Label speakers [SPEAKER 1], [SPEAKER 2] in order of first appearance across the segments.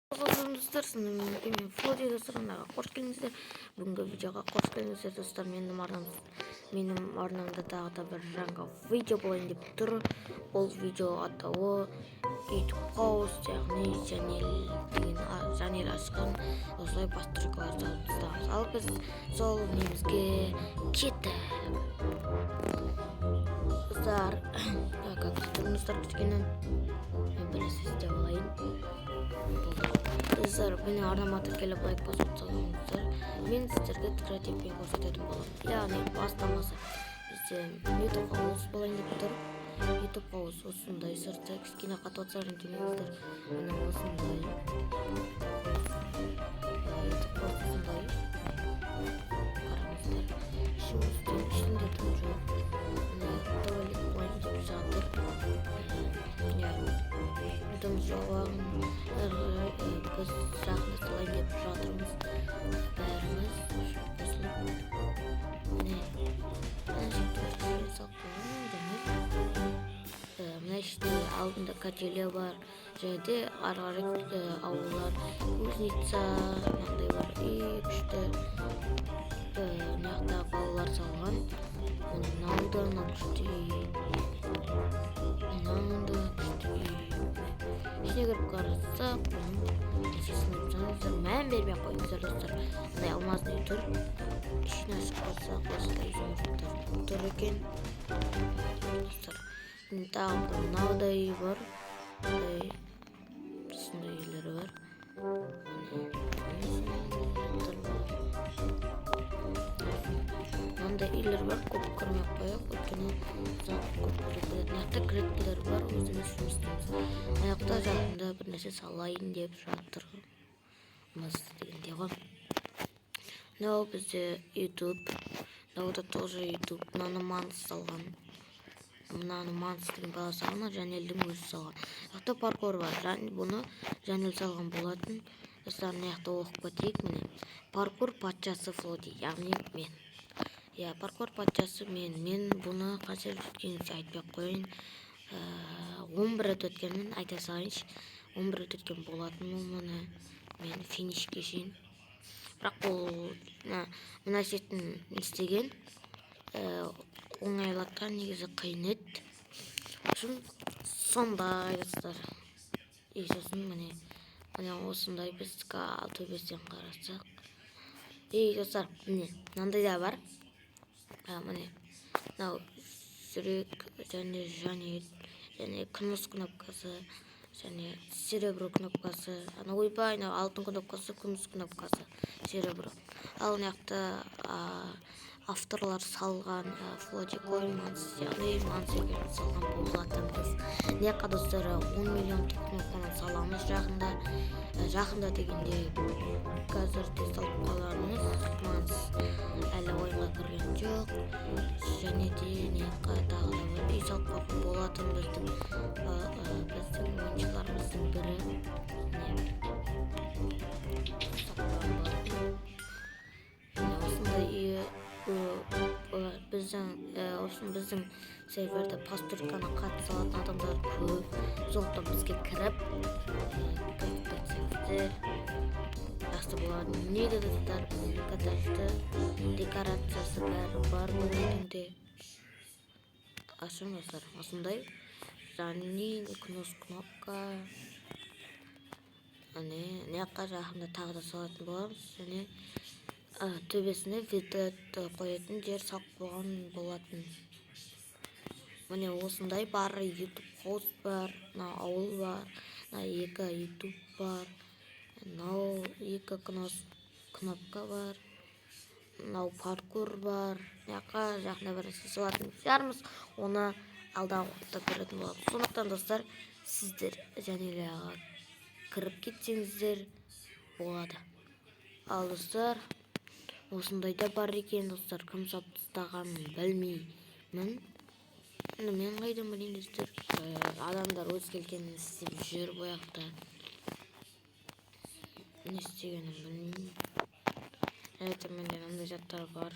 [SPEAKER 1] Достар, мен Флоди достарына қош келдіңіздер. Бүгінгі видеоға қош келдіңіздер достар. Менің арнамда тағы да бір жаңа видео болайын деп тұр. Ол видео атауы YouTube Host, яғни Жанел ашқан осылай постройкалар салып тастағанбыз. Ал біз сол немізге кетіп. Достар, как тұрмыстар кішкене мен білесіз деп алайын. Достар, менің арнама тіркеліп лайк басып салыңыздар. Мен сіздерге креативпен көрсететін боламын. Яғни бастамасы бізде YouTube House болайын деп тұр. YouTube House осындай сырты кішкене қатып жатса ренжімеңіздер. Міне осындай. YouTube House осындай. Қараңыздар. Ішінде тым жоқ. Туалет болайын деп жатыр. Тым жоғын біз жақында салайын деп жатырмыз. Бәріміз қосылып. Мына іште алдында качеля бар. Және де ары қарай аулалар, кузница, мынандай бар. Күшті мынаяқта балалар салған. Мынау күшті. Ішіне кіріп қарасақ, мән бермей қойыңыздар достар. Мындай алмазный тұр. Ішіне ашып қарасақ, осындай жұмыртқалар тұр екен. Достар, тағы бір мынаудай бар. Осындай үйлері бар. Мынандай үйлер бар, көп көрмей қояйық, өйткені ұзақ көп көреді. Мынаяқта клеткалар бар, өзіміз жұмыс істейміз. Мынаяқта жақында бір нәрсе салайын деп жатырмыз дегенде ғой. Мынау бізде YouTube, мынау да тоже YouTube. Мынаны Манс салған. Мынаны Манс деген бала салған, Жанелдің өзі салған. Мынаяқта паркур бар. Бұны Жанел салған болатын. Достар, мынаяқта оқып кетейік. Міне паркур патшасы Флоди, яғни мен. Паркур патшасы мен бұны қанша рет өткенімді айтпай қойын. 11 рет өткенін айта салайыншы. 11 рет өткен болатын мұны мен финишке шейін. Бірақ ол мына сетін істеген оңайлатқан негізі қиын еді. Сондай достар. Сосын міне осындай біз төбесінен қарасақ. Достар, міне мынандай да бар. Міне мынау жүрек және күміс кнопкасы және серебро кнопкасы. Ойбай, алтын кнопкасы, күміс кнопкасы, серебро. Ал мынаяқта авторлар салған Флоди Койманс, яғни Манс екенін салған болатынбыз. Мынаяққа достар 10 миллион кнопканы саламыз жақында дегенде қазірде салып қалармыз. Манс әлі ойынға кірген жоқ. Және де мынаяққа тағы да бір үй салып қалған болатын біздің ойыншыларымыздың бірі. Біздің серверде постройканы қатыса алатын адамдар көп. Сондықтан бізге кіріп көмектесеңіздер жақсы болады. Не де достар, каташты декорациясы бәрі бар бүгінде. Ашың достар, осындай және күміс кнопка. Мынаяққа жақында тағы да салатын боламыз. Және төбесіне видео қоятын жер салып қойған болатын. Міне осындай бар. YouTube Host бар, ауыл бар, екі YouTube бар, мынау екі кнопка бар, мынау паркур бар. Мынаяққа жақында бір нәрсе салатын шығармыз. Оны алдағы уақытта көретін боламыз. Сондықтан достар, сіздер Жанелияға кіріп кетсеңіздер болады. Ал достар, осындай да бар екен достар. Кім салып тастағанын білмеймін. Мен қайдан білейін достар. Адамдар өз келгенін істеп жүр бояқта. Не істегенін білмеймін. Менде мынандай заттар бар.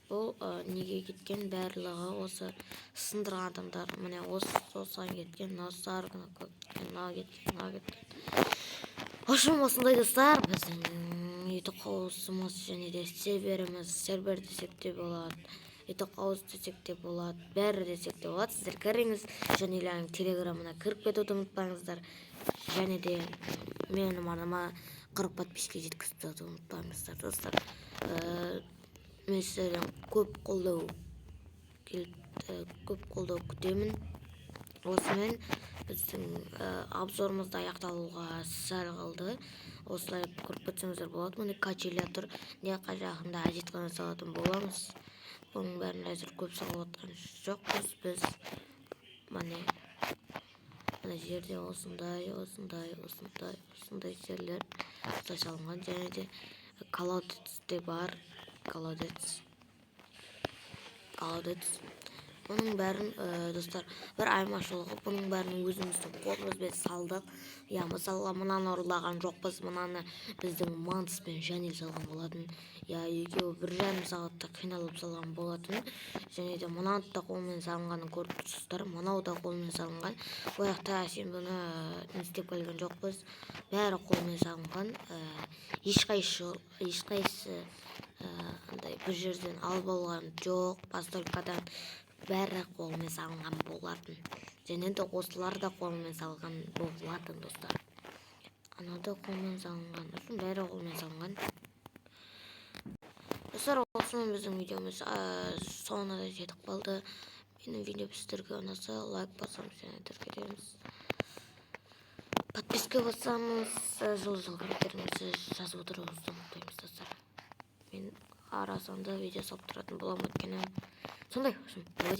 [SPEAKER 1] Бұл неге кеткен барлығы осы сындырған адамдар. Міне осыған кеткен, осы арғына кеткен, мынау кеткен. Ошол осындай достар, биздин YouTube кабыбыз және де сервер десек де болот. YouTube кабыз десек де болот, баары десек де болот. Сиздер кириңиз және эле Телеграмына кирип кетүүнү унутпаңыздар. Және де менин арнама 40 подписка жеткизүүнү унутпаңыздар, достар. Мен сиздерден көп колдоо күтөмүн. Осымен біздің обзорымызды аяқталуға сәл қалды. Осылай көріп кетсеңіздер болады. Міне качелятор не жақында ажитқана салатын боламыз. Бұның бәрін әзір көп салып отқан жоқпыз. Біз мына жерде осындай жерлер салынған, және де колодец те бар. Колодец. Бұның бәрін, достар, бір айырмашылығы, бұның бәрін өзіміздің қолымызбен салдық. Я, мысалы, мынаны ұрлаған жоқпыз, мынаны біздің Манспен Жанел салған болатын. Я, екеуі 1,5 сағатта қиналып салған болатын. Және де мынаны да қолмен салынғанын көріп тұрсыздар. Мынау да қолмен салынған. Бұл жақта бұны не істеп келген жоқпыз. Бәрі қолмен салынған. Ешқайсы андай бір жерден алып алған жоқ. Постолькадан бәрі қолмен салынған болатын. Және де осылар да қолмен салған болатын, достар. Анау да қолмен салынған. Осының бәрі қолмен салынған. Достар, осымен біздің видеомыз соңына да жетіп қалды. Менің видео сіздерге ұнаса, лайк басамыз және тіркелеміз. Подписка басамыз, жол комменттеріңізді жазып отыруыңызды ұмытпаймыз, достар. Мен арасында видео салып тұратын боламын, өйткені сондай. Всем пока.